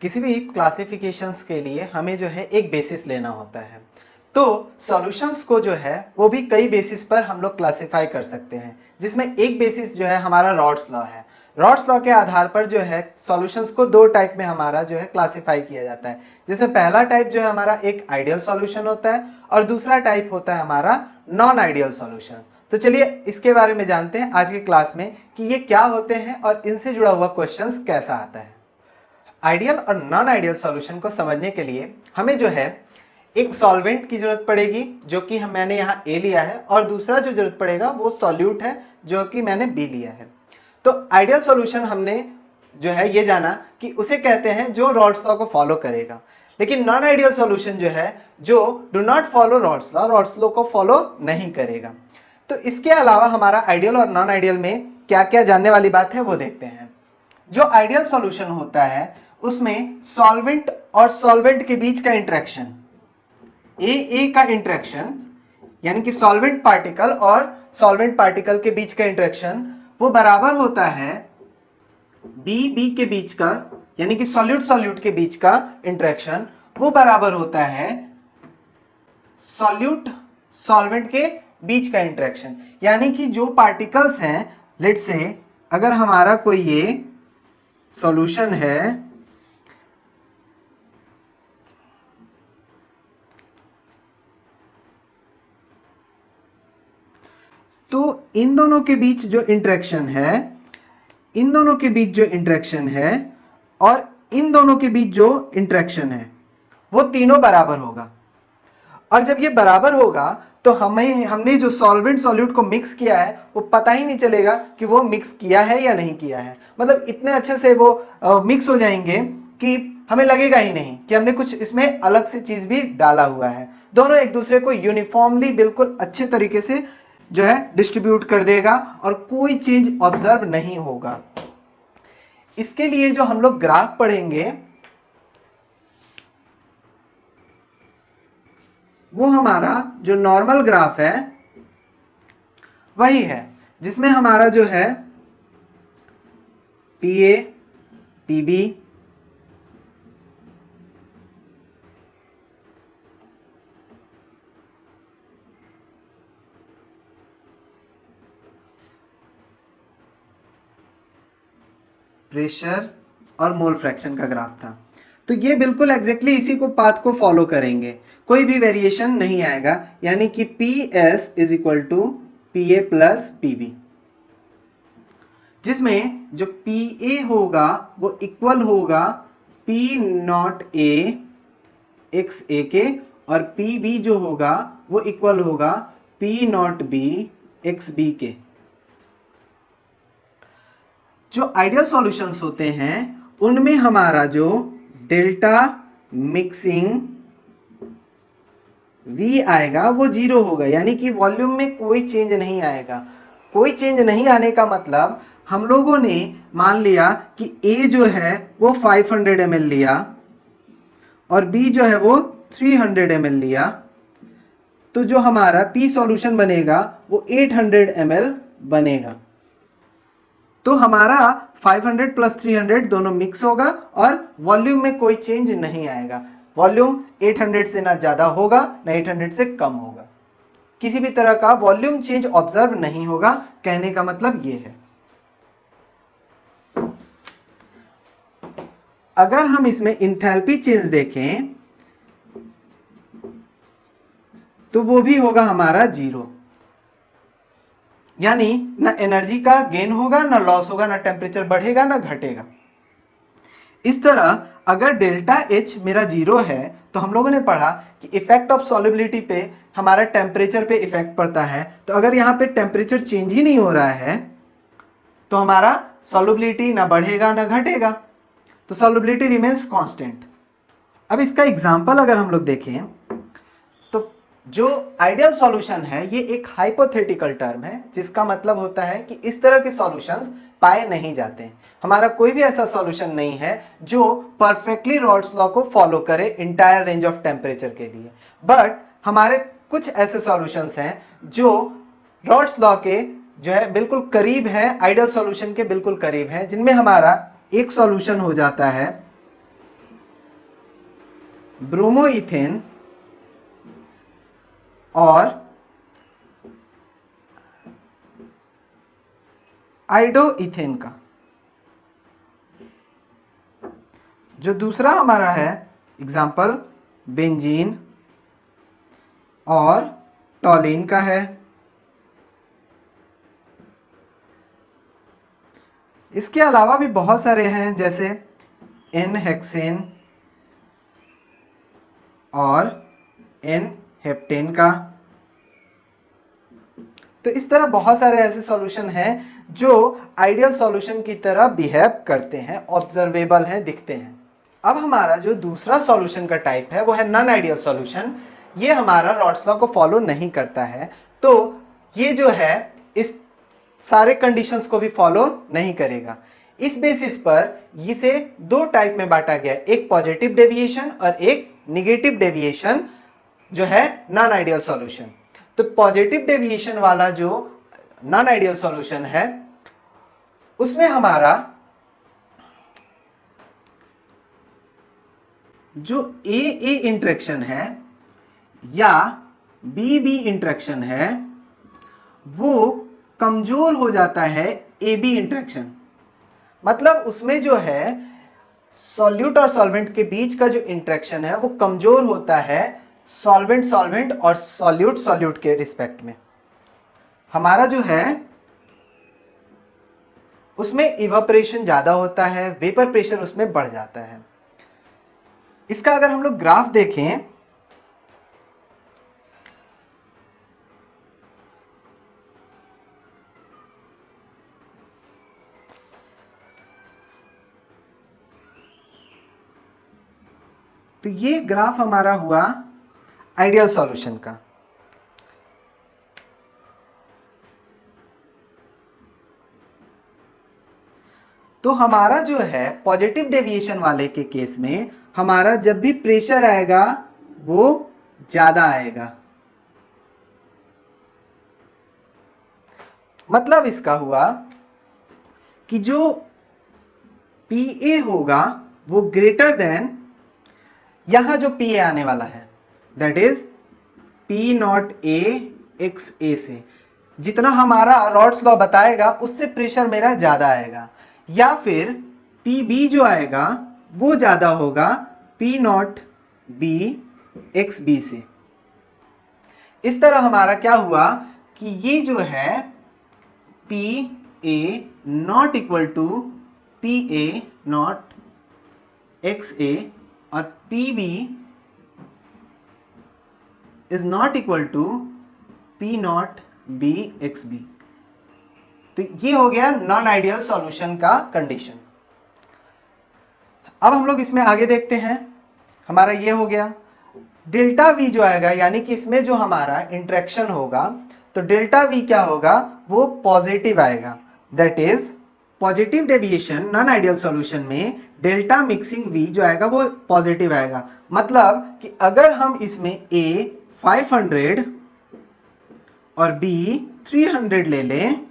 किसी भी क्लासिफिकेशंस के लिए हमें जो है एक बेसिस लेना होता है। तो सॉल्यूशंस को जो है वो भी कई बेसिस पर हम लोग क्लासिफाई कर सकते हैं, जिसमें एक बेसिस जो है हमारा रॉड्स लॉ है। रॉड्स लॉ के आधार पर जो है सॉल्यूशंस को दो टाइप में हमारा जो है क्लासिफाई किया जाता है, जिसमें पहला टाइप जो है हमारा एक आइडियल सॉल्यूशन होता है और दूसरा टाइप होता है हमारा नॉन आइडियल सॉल्यूशन। तो चलिए इसके बारे में जानते हैं आज की क्लास में कि ये क्या होते हैं और इनसे जुड़ा हुआ क्वेश्चंस कैसा आता है। आइडियल और नॉन आइडियल सॉल्यूशन को समझने के लिए हमें जो है एक सॉल्वेंट की जरूरत पड़ेगी, जो कि मैंने यहाँ ए लिया है, और दूसरा जो जरूरत पड़ेगा वो सॉल्यूट है, जो कि मैंने बी लिया है। तो आइडियल सॉल्यूशन हमने जो है ये जाना कि उसे कहते हैं जो रॉल्स लॉ को फॉलो करेगा, लेकिन नॉन आइडियल सॉल्यूशन जो है जो do not follow Rawls law को फॉलो नहीं करेगा। तो इसके अलावा हमारा आइडियल और नॉन आइडियल में क्या क्या जानने वाली बात है वो देखते हैं। जो आइडियल सॉल्यूशन होता है उसमें सॉल्वेंट और सॉल्वेंट के बीच का इंटरेक्शन, ए का इंटरेक्शन, यानी कि सॉल्वेंट पार्टिकल और सॉल्वेंट पार्टिकल के बीच का इंटरेक्शन वो बराबर होता है बी के बीच का, यानी कि सॉल्यूट के बीच का इंटरेक्शन वो बराबर होता है सॉल्यूट सॉल्वेंट के बीच का इंटरेक्शन। यानी कि जो पार्टिकल्स हैं, लेट्स से अगर हमारा कोई ये सॉल्यूशन है, तो इन दोनों के बीच जो इंटरेक्शन है, इन दोनों के बीच जो इंटरेक्शन है और इन दोनों के बीच जो इंटरेक्शन है वो तीनों बराबर होगा। और जब ये बराबर होगा तो हमने जो सॉल्वेंट सॉल्यूट को मिक्स किया है वो पता ही नहीं चलेगा कि वो मिक्स किया है या नहीं किया है। मतलब इतने अच्छे से वो मिक्स हो जाएंगे कि हमें लगेगा ही नहीं कि हमने कुछ इसमें अलग से चीज भी डाला हुआ है। दोनों एक दूसरे को यूनिफॉर्मली बिल्कुल अच्छे तरीके से जो है डिस्ट्रीब्यूट कर देगा और कोई चेंज ऑब्जर्व नहीं होगा। इसके लिए जो हम लोग ग्राफ पढ़ेंगे वो हमारा जो नॉर्मल ग्राफ है वही है, जिसमें हमारा जो है पीए पीबी प्रेशर और मोल फ्रैक्शन का ग्राफ था। तो ये बिल्कुल एग्जैक्टली इसी को पाथ को फॉलो करेंगे, कोई भी वेरिएशन नहीं आएगा। यानी कि P S is equal to P A plus P B, जिसमें जो पी ए होगा वो इक्वल होगा P not A X A के, और पी बी जो होगा वो इक्वल होगा P not B X B के। जो आइडियल सॉल्यूशंस होते हैं उनमें हमारा जो डेल्टा मिक्सिंग V आएगा वो जीरो होगा, यानी कि वॉल्यूम में कोई चेंज नहीं आएगा। कोई चेंज नहीं आने का मतलब हम लोगों ने मान लिया कि A जो है वो 500 ml लिया और B जो है वो 300 ml लिया, तो जो हमारा P सॉल्यूशन बनेगा वो 800 ml बनेगा। तो हमारा 500 प्लस 300 दोनों मिक्स होगा और वॉल्यूम में कोई चेंज नहीं आएगा। वॉल्यूम 800 से ना ज़्यादा होगा ना 800 से कम होगा, किसी भी तरह का वॉल्यूम चेंज ऑब्जर्व नहीं होगा। कहने का मतलब ये है। अगर हम इसमें इंथैल्पी चेंज देखें तो वो भी होगा हमारा जीरो, यानी ना एनर्जी का गेन होगा ना लॉस होगा, ना टेम्परेचर बढ़ेगा ना घटेगा। इस तरह अगर डेल्टा एच मेरा जीरो है तो हम लोगों ने पढ़ा कि इफेक्ट ऑफ सॉल्युबिलिटी पे हमारा टेम्परेचर पे इफेक्ट पड़ता है। तो अगर यहाँ पे टेम्परेचर चेंज ही नहीं हो रहा है तो हमारा सॉल्युबिलिटी ना बढ़ेगा ना घटेगा, तो सॉल्युबिलिटी रिमेन्स कांस्टेंट। अब इसका एग्जांपल अगर हम लोग देखें तो जो आइडियल सॉल्यूशन है ये एक हाइपोथेटिकल टर्म है, जिसका मतलब होता है कि इस तरह के सॉल्यूशंस पाए नहीं जाते। हमारा कोई भी ऐसा सॉल्यूशन नहीं है जो परफेक्टली रॉल्स लॉ को फॉलो करे इंटायर रेंज ऑफ टेम्परेचर के लिए। बट हमारे कुछ ऐसे सॉल्यूशंस हैं जो रॉल्स लॉ के जो है बिल्कुल करीब है, आइडियल सॉल्यूशन के बिल्कुल करीब है, जिनमें हमारा एक सॉल्यूशन हो जाता है ब्रोमोइथेन और आइडोइथेन का। जो दूसरा हमारा है एग्जाम्पल बेंजीन और टॉलिन का है। इसके अलावा भी बहुत सारे हैं जैसे एन हेक्सेन और एन हेप्टेन का। तो इस तरह बहुत सारे ऐसे सॉल्यूशन हैं जो आइडियल सॉल्यूशन की तरह बिहेव करते हैं, ऑब्जर्वेबल हैं, दिखते हैं। अब हमारा जो दूसरा सॉल्यूशन का टाइप है वो है नॉन आइडियल सॉल्यूशन। ये हमारा रॉड्स लॉ को फॉलो नहीं करता है, तो ये जो है इस सारे कंडीशंस को भी फॉलो नहीं करेगा। इस बेसिस पर इसे दो टाइप में बांटा गया, एक पॉजिटिव डेविएशन और एक निगेटिव डेविएशन जो है नॉन आइडियल सॉल्यूशन। तो पॉजिटिव डेविएशन वाला जो नॉन आइडियल सॉल्यूशन है उसमें हमारा जो ए ए इंटरेक्शन है या बी बी इंटरेक्शन है वो कमजोर हो जाता है ए बी इंटरेक्शन। मतलब उसमें जो है सॉल्यूट और सॉल्वेंट के बीच का जो इंटरेक्शन है वो कमजोर होता है सॉल्वेंट सॉल्वेंट और सॉल्यूट सॉल्यूट के रिस्पेक्ट में। हमारा जो है उसमें इवापोरेशन ज्यादा होता है, वेपर प्रेशर उसमें बढ़ जाता है। इसका अगर हम लोग ग्राफ देखें तो ये ग्राफ हमारा हुआ आइडियल सॉल्यूशन का। तो हमारा जो है पॉजिटिव डेविएशन वाले के केस में हमारा जब भी प्रेशर आएगा वो ज्यादा आएगा। मतलब इसका हुआ कि जो PA होगा वो ग्रेटर देन यहां जो PA आने वाला है दैट इज P0A XA से। जितना हमारा रॉड्स लॉ बताएगा उससे प्रेशर मेरा ज्यादा आएगा, या फिर PB जो आएगा वो ज्यादा होगा P0B XB से। इस तरह हमारा क्या हुआ कि ये जो है PA not equal to PA not XA और PB is not equal to P not B XB। तो ये हो गया नॉन आइडियल सॉल्यूशन का कंडीशन। अब हम लोग इसमें आगे देखते हैं। हमारा ये हो गया डेल्टा V जो आएगा, यानी कि इसमें जो हमारा इंटरेक्शन होगा तो डेल्टा V क्या होगा, वो पॉजिटिव आएगा। That is positive deviation non ideal solution में डेल्टा मिक्सिंग V जो आएगा वो पॉजिटिव आएगा। मतलब कि अगर हम इसमें A 500 और B 300 ले लें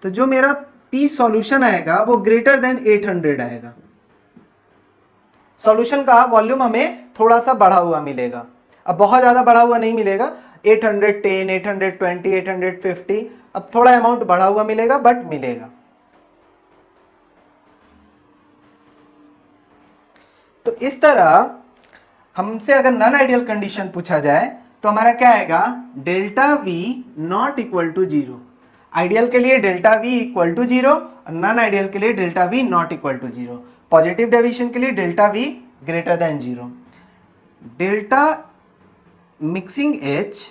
तो जो मेरा P सॉल्यूशन आएगा वो ग्रेटर देन 800 आएगा। सॉल्यूशन का वॉल्यूम हमें थोड़ा सा बढ़ा हुआ मिलेगा, अब बहुत ज्यादा बढ़ा हुआ नहीं मिलेगा। 810, 820, 850, अब थोड़ा अमाउंट बढ़ा हुआ मिलेगा बट मिलेगा। तो इस तरह हमसे अगर नॉन आइडियल कंडीशन पूछा जाए तो हमारा क्या आएगा, delta V not equal to 0। Ideal के लिए डेल्टा V इक्वल टू 0 और नॉन आइडियल के लिए delta V not equal to 0। Positive deviation के लिए delta V greater than 0। Delta mixing H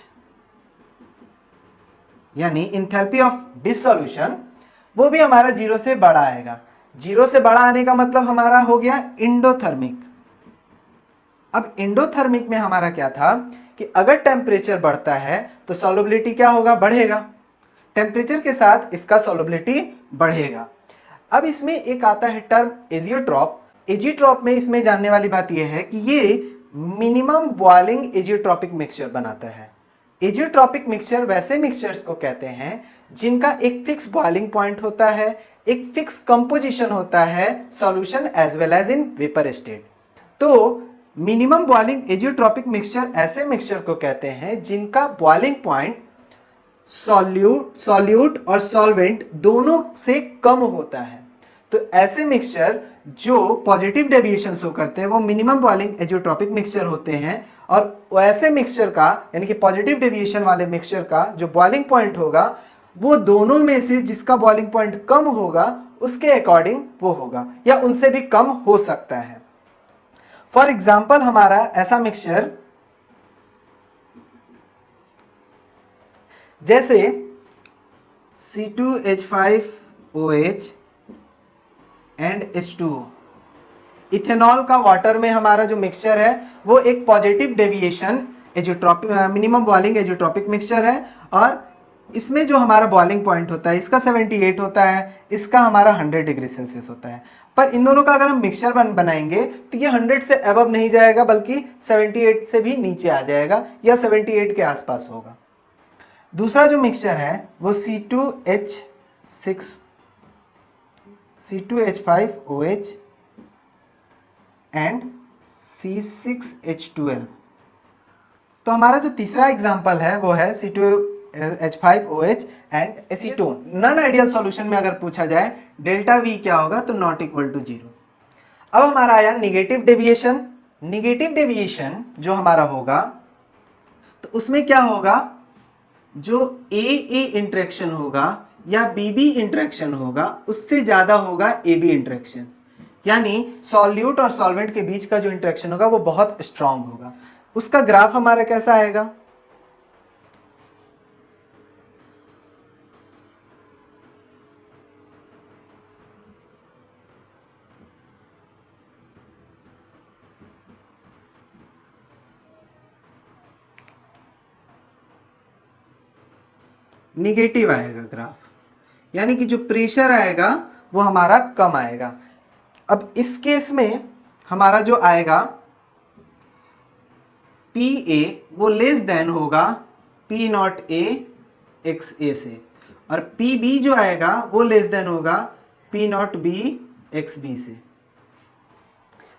यानी इंथैल्पी ऑफ डिसॉल्यूशन वो भी हमारा 0 से बड़ा आएगा। 0 से बड़ा आने का मतलब हमारा हो गया इंडोथर्मिक। अब इंडोथर्मिक में हमारा क्या था कि अगर टेम्परेचर बढ़ता है तो सॉल्युबिलिटी क्या होगा, बढ़ेगा। टेम्परेचर के साथ इसका सॉल्युबिलिटी बढ़ेगा। अब इसमें एक आता है टर्म एजियोट्रॉप। एजियोट्रॉप में इसमें जानने वाली बात यह है कि ये मिनिमम बॉइलिंग एजियोट्रॉपिक मिक्सचर बनाता है। एजियोट्रॉपिक मिक्सचर वैसे मिक्सचर्स को कहते हैं जिनका एक फिक्स बॉइलिंग पॉइंट होता है, एक फिक्स कंपोजिशन होता है solution as well as in vapour state. तो मिनिमम बॉइलिंग एजियोट्रॉपिक मिक्सचर ऐसे मिक्सचर को कहते हैं जिनका बॉइलिंग पॉइंट सॉल्यूट और सॉल्वेंट दोनों से कम होता है। तो ऐसे मिक्सचर जो पॉजिटिव डेविएशन शो करते हैं वो मिनिमम बॉइलिंग एजियोट्रॉपिक मिक्सचर होते हैं, और ऐसे मिक्सचर का यानी कि पॉजिटिव डेविएशन वाले मिक्सचर का जो बॉइलिंग पॉइंट होगा वो दोनों में से जिसका बॉइलिंग पॉइंट कम होगा उसके अकॉर्डिंग वो होगा, या उनसे भी कम हो सकता है। फॉर एग्जाम्पल हमारा ऐसा मिक्सचर जैसे C2H5OH एंड H2O, इथेनॉल का वाटर में हमारा जो मिक्सचर है वो एक positive deviation azeotropic minimum boiling azeotropic mixture है, और इसमें जो हमारा बॉइलिंग पॉइंट होता है इसका 78 होता है, इसका हमारा 100 डिग्री सेल्सियस होता है। पर इन दोनों का अगर हम मिक्सचर बनाएंगे तो ये 100 से अबव नहीं जाएगा बल्कि 78 से भी नीचे आ जाएगा या 78 के आसपास होगा। दूसरा जो मिक्सचर है वो C2H5OH एंड C6H12। तो हमारा जो तीसरा एग्जांपल है वो है C2H5OH and acetone. Non ideal solution में अगर पूछा जाए डेल्टा V क्या होगा तो नॉट इक्वल टू 0। अब हमारा आया निगेटिव डेविएशन। निगेटिव डेविएशन जो हमारा होगा तो उसमें क्या होगा, जो AA इंटरेक्शन होगा या BB इंटरेक्शन होगा उससे ज्यादा होगा AB इंटरेक्शन, यानी सॉल्यूट और सॉल्वेंट के बीच का जो इंटरेक्शन होगा वो बहुत स्ट्रांग होगा। उसका ग्राफ हमारा कैसा आएगा, निगेटिव आएगा ग्राफ, यानी कि जो प्रेशर आएगा वो हमारा कम आएगा। अब इस केस में हमारा जो आएगा PA वो लेस देन होगा P0A XA से, और PB जो आएगा वो लेस देन होगा P0B XB से।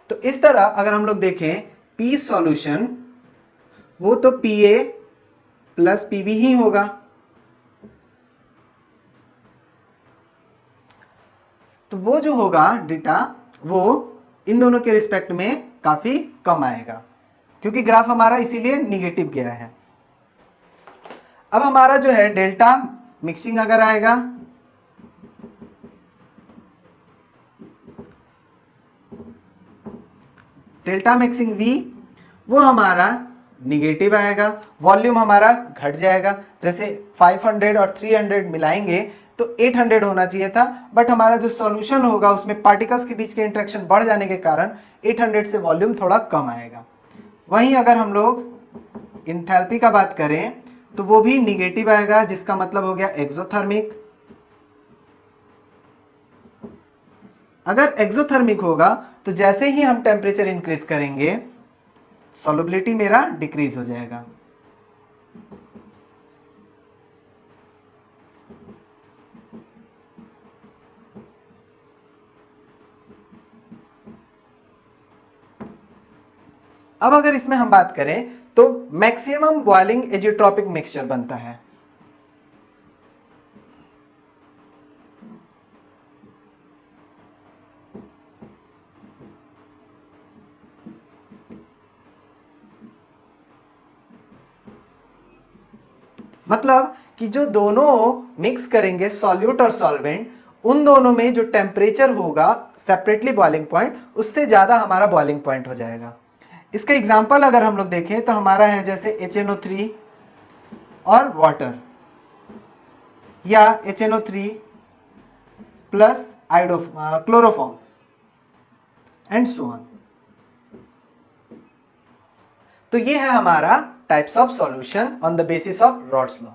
तो इस तरह अगर हम लोग देखें P सॉल्यूशन वो तो PA प्लस PB ही होगा, तो वो जो होगा डेटा वो इन दोनों के रिस्पेक्ट में काफी कम आएगा क्योंकि ग्राफ हमारा इसीलिए निगेटिव गया है। अब हमारा जो है डेल्टा मिक्सिंग अगर आएगा डेल्टा मिक्सिंग V वो हमारा निगेटिव आएगा, वॉल्यूम हमारा घट जाएगा। जैसे 500 और 300 मिलाएंगे तो 800 होना चाहिए था, बट हमारा जो सॉल्यूशन होगा उसमें पार्टिकल्स के बीच के इंटरेक्शन बढ़ जाने के कारण 800 से वॉल्यूम थोड़ा कम आएगा। वहीं अगर हम लोग इंथैल्पी का बात करें तो वो भी निगेटिव आएगा, जिसका मतलब हो गया एक्सोथर्मिक। अगर एक्सोथर्मिक होगा तो जैसे ही हम टेम्परेचर इंक्रीज करेंगे सॉल्युबिलिटी मेरा डिक्रीज हो जाएगा। अब अगर इसमें हम बात करें तो मैक्सिमम बॉइलिंग एजियोट्रॉपिक मिक्सचर बनता है। मतलब कि जो दोनों मिक्स करेंगे सॉल्यूट और सॉल्वेंट, उन दोनों में जो टेम्परेचर होगा सेपरेटली बॉइलिंग पॉइंट उससे ज्यादा हमारा बॉइलिंग पॉइंट हो जाएगा। इसका एग्जांपल अगर हम लोग देखें तो हमारा है जैसे HNO3 और वाटर, या HNO3 plus chloroform and so on. तो ये है हमारा types of solution on the basis of rods law.